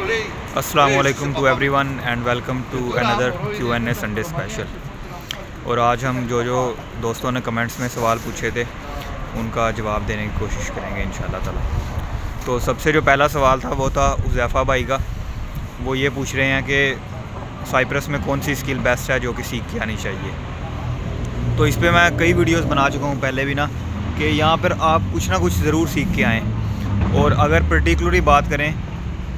अस्सलामुअलैकुम to everyone and welcome to another Q&A Sunday special. और आज हम जो दोस्तों ने कमेंट्स में सवाल पूछे थे उनका जवाब देने की कोशिश करेंगे इंशाल्लाह ताला। तो सबसे जो पहला सवाल था वो था उज़ैफ़ा भाई का। वो ये पूछ रहे हैं कि साइप्रस में कौन सी स्किल बेस्ट है जो कि सीख के आनी चाहिए। तो इस पर मैं कई वीडियोस बना चुका हूँ पहले भी ना, कि यहाँ पर आप कुछ ना कुछ ज़रूर सीख के आएँ। और अगर पर्टिकुलरली बात करें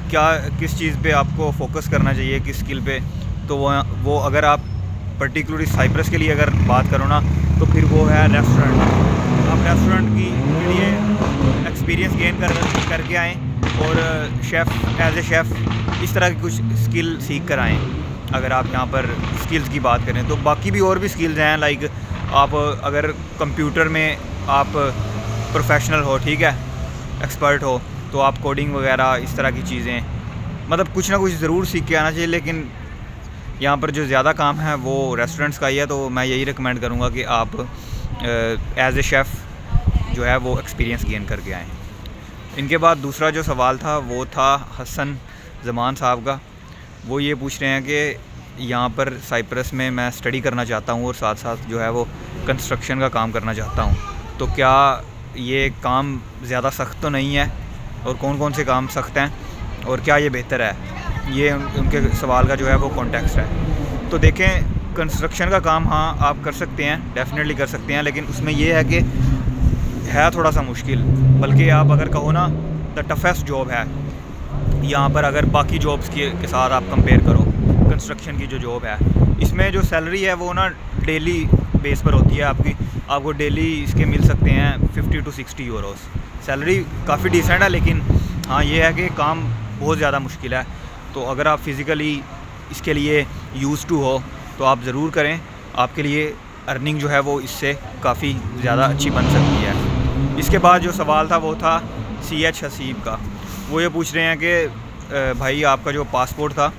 क्या किस चीज़ पे आपको फोकस करना चाहिए, किस स्किल पे, तो वो अगर आप पर्टिकुलरली साइप्रस के लिए अगर बात करो ना, तो फिर वो है रेस्टोरेंट। आप रेस्टोरेंट की के लिए एक्सपीरियंस गेन करके आएँ और एज ए शेफ़ इस तरह की कुछ स्किल सीख कर आएँ। अगर आप यहाँ पर स्किल्स की बात करें तो बाकी भी और भी स्किल्स हैं, लाइक आप अगर कंप्यूटर में आप प्रोफेशनल हो, ठीक है, एक्सपर्ट हो, तो आप कोडिंग वगैरह इस तरह की चीज़ें, मतलब कुछ ना कुछ ज़रूर सीख के आना चाहिए। लेकिन यहाँ पर जो ज़्यादा काम है वो रेस्टोरेंट्स का ही है, तो मैं यही रिकमेंड करूँगा कि आप एज ए शेफ़ जो है वो एक्सपीरियंस गेन करके आएँ। इनके बाद दूसरा जो सवाल था वो था हसन ज़मान साहब का। वो ये पूछ रहे हैं कि यहाँ पर साइप्रस में मैं स्टडी करना चाहता हूँ और साथ साथ जो है वो कंस्ट्रक्शन का काम करना चाहता हूँ, तो क्या ये काम ज़्यादा सख्त तो नहीं है, और कौन कौन से काम सख्त हैं और क्या ये बेहतर है। ये उनके सवाल का जो है वो कॉन्टेक्स्ट है। तो देखें, कंस्ट्रक्शन का काम हाँ आप कर सकते हैं, डेफिनेटली कर सकते हैं, लेकिन उसमें ये है कि है थोड़ा सा मुश्किल, बल्कि आप अगर कहो ना द टफेस्ट जॉब है यहाँ पर। अगर बाकी जॉब्स के साथ आप कंपेयर करो, कंस्ट्रक्शन की जो जॉब है इसमें जो सैलरी है वो ना डेली बेस पर होती है आपको डेली इसके मिल सकते हैं 50 to 60 यूरोस। सैलरी काफ़ी डिसेंट है, लेकिन हाँ ये है कि काम बहुत ज़्यादा मुश्किल है। तो अगर आप फिज़िकली इसके लिए यूज़ टू हो तो आप ज़रूर करें, आपके लिए अर्निंग जो है वो इससे काफ़ी ज़्यादा अच्छी बन सकती है। इसके बाद जो सवाल था वो था CH हसीब का। वो ये पूछ रहे हैं कि भाई आपका जो पासपोर्ट था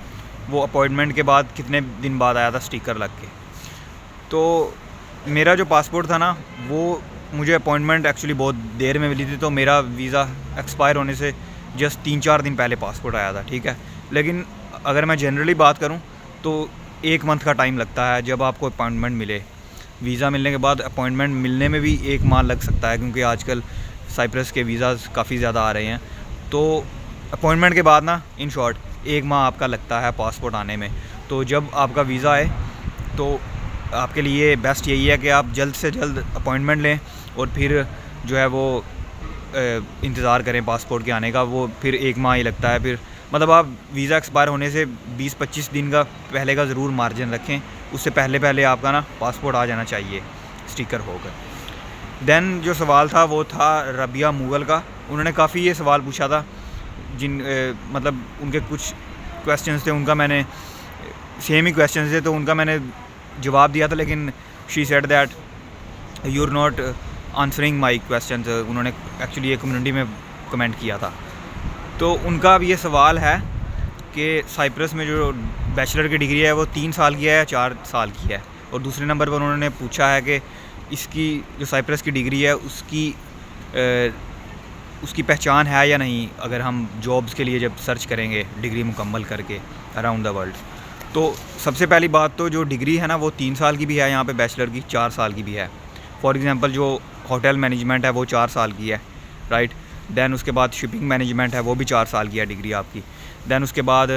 वो अपॉइंटमेंट के बाद कितने दिन बाद आया था स्टिकर लग के। तो मेरा जो पासपोर्ट था ना वो मुझे अपॉइंटमेंट एक्चुअली बहुत देर में मिली थी, तो मेरा वीज़ा एक्सपायर होने से जस्ट 3-4 दिन पहले पासपोर्ट आया था, ठीक है। लेकिन अगर मैं जनरली बात करूं तो 1 मंथ का टाइम लगता है जब आपको अपॉइंटमेंट मिले। वीज़ा मिलने के बाद अपॉइंटमेंट मिलने में भी 1 माह लग सकता है, क्योंकि आजकल साइप्रस के वीज़ाज़ काफ़ी ज़्यादा आ रहे हैं। तो अपॉइंटमेंट के बाद ना इन शॉर्ट 1 माह आपका लगता है पासपोर्ट आने में। तो जब आपका वीज़ा आए तो आपके लिए बेस्ट यही है कि आप जल्द से जल्द अपॉइंटमेंट लें और फिर जो है वो इंतज़ार करें पासपोर्ट के आने का। वो फिर 1 माह ही लगता है। फिर मतलब आप वीज़ा एक्सपायर होने से 20-25 दिन का पहले का ज़रूर मार्जिन रखें, उससे पहले आपका ना पासपोर्ट आ जाना चाहिए स्टिकर होकर। दैन जो सवाल था वो था रबिया मुगल का। उन्होंने काफ़ी ये सवाल पूछा था मतलब उनके कुछ क्वेश्चंस थे, उनका मैंने सेम ही क्वेश्चंस थे तो उनका मैंने जवाब दिया था, लेकिन she said that you are not answering my questions. उन्होंने एक्चुअली ये कम्युनिटी में कमेंट किया था। तो उनका अब ये सवाल है कि साइप्रस में जो बैचलर की डिग्री है वो 3 साल की है या 4 साल की है। और दूसरे नंबर पर उन्होंने पूछा है कि इसकी जो साइप्रस की डिग्री है उसकी पहचान है या नहीं, अगर हम जॉब्स के लिए जब सर्च करेंगे डिग्री मुकम्मल करके अराउंड द वर्ल्ड। तो सबसे पहली बात तो जो डिग्री है ना वो 3 साल की भी है, यहाँ पे बैचलर की 4 साल की भी है। फॉर एग्जांपल जो होटल मैनेजमेंट है वो 4 साल की है, राइट। दैन उसके बाद शिपिंग मैनेजमेंट है वो भी 4 साल की है डिग्री आपकी। दैन उसके बाद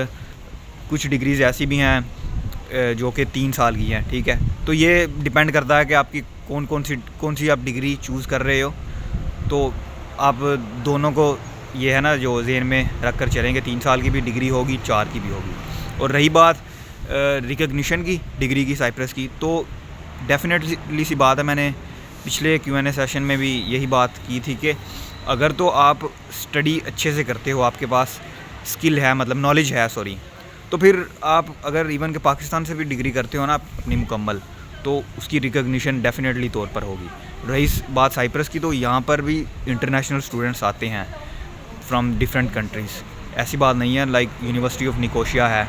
कुछ डिग्रीज़ ऐसी भी हैं जो कि 3 साल की हैं, ठीक है। तो ये डिपेंड करता है कि आपकी कौन सी आप डिग्री चूज़ कर रहे हो। तो आप दोनों को ये है ना जो ज़हन में रख कर चलेंगे, 3 साल की भी डिग्री होगी, 4 की भी होगी। और रही बात रिकग्निशन की डिग्री की साइप्रस की, तो डेफिनेटली सी बात है, मैंने पिछले Q&A सेशन में भी यही बात की थी कि अगर तो आप स्टडी अच्छे से करते हो, आपके पास स्किल है, मतलब नॉलेज है, तो फिर आप अगर इवन के पाकिस्तान से भी डिग्री करते हो ना अपनी मुकम्मल, तो उसकी रिकग्निशन डेफिनेटली तौर पर होगी। रही बात साइप्रस की, तो यहाँ पर भी इंटरनेशनल स्टूडेंट्स आते हैं फ्रॉम डिफरेंट कंट्रीज़। ऐसी बात नहीं है, लाइक यूनिवर्सिटी ऑफ निकोसिया है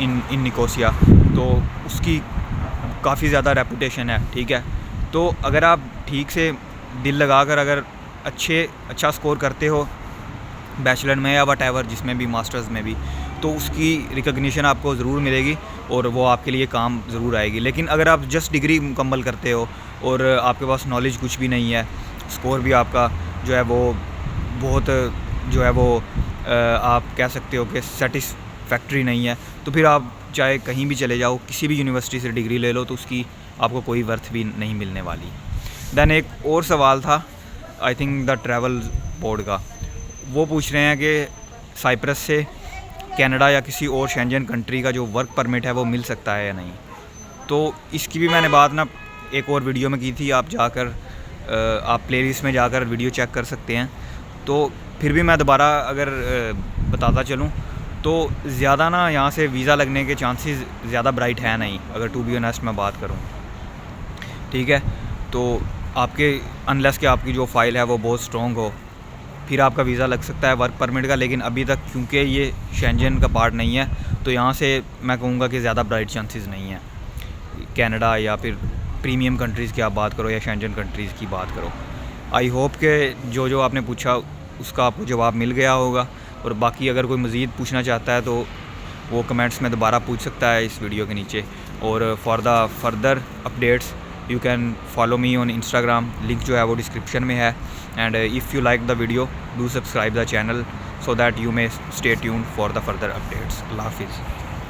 इन निकोसिया, तो उसकी काफ़ी ज़्यादा रेपुटेशन है, ठीक है। तो अगर आप ठीक से दिल लगाकर अगर अच्छा स्कोर करते हो बैचलर में या वट एवर जिसमें भी, मास्टर्स में भी, तो उसकी रिकग्निशन आपको ज़रूर मिलेगी और वो आपके लिए काम ज़रूर आएगी। लेकिन अगर आप जस्ट डिग्री मुकम्मल करते हो और आपके पास नॉलेज कुछ भी नहीं है, स्कोर भी आपका जो है वो बहुत जो है वो आप कह सकते हो कि सेटिस्फैक्ट्री नहीं है, तो फिर आप चाहे कहीं भी चले जाओ, किसी भी यूनिवर्सिटी से डिग्री ले लो, तो उसकी आपको कोई वर्थ भी नहीं मिलने वाली। दैन एक और सवाल था I think the travel board का, वो पूछ रहे हैं कि साइप्रस से कनाडा या किसी और शेंजन कंट्री का जो वर्क परमिट है वो मिल सकता है या नहीं। तो इसकी भी मैंने बात ना एक और वीडियो में की थी, आप जाकर आप प्लेलिस्ट में जाकर वीडियो चेक कर सकते हैं। तो फिर भी मैं दोबारा अगर बताता चलूँ तो ज़्यादा ना यहाँ से वीज़ा लगने के चांसेस ज़्यादा ब्राइट है नहीं, अगर टू बी ऑनेस्ट मैं बात करूँ, ठीक है। तो आपके अनलेस कि आपकी जो फ़ाइल है वो बहुत स्ट्रॉन्ग हो, फिर आपका वीज़ा लग सकता है वर्क परमिट का। लेकिन अभी तक क्योंकि ये शेंजन का पार्ट नहीं है, तो यहाँ से मैं कहूँगा कि ज़्यादा ब्राइट चांसेस नहीं है कनाडा या फिर प्रीमियम कंट्रीज़ की आप बात करो या शेंजन कंट्रीज़ की बात करो। आई होप कि जो आपने पूछा उसका आपको जवाब मिल गया होगा, और बाकी अगर कोई मज़ीद पूछना चाहता है तो वो कमेंट्स में दोबारा पूछ सकता है इस वीडियो के नीचे। और for the further updates you can follow me on Instagram, link जो है वो डिस्क्रिप्शन में है। And if you like the video do subscribe the channel so that you may stay tuned for the further updates. अल्लाह हाफिज़।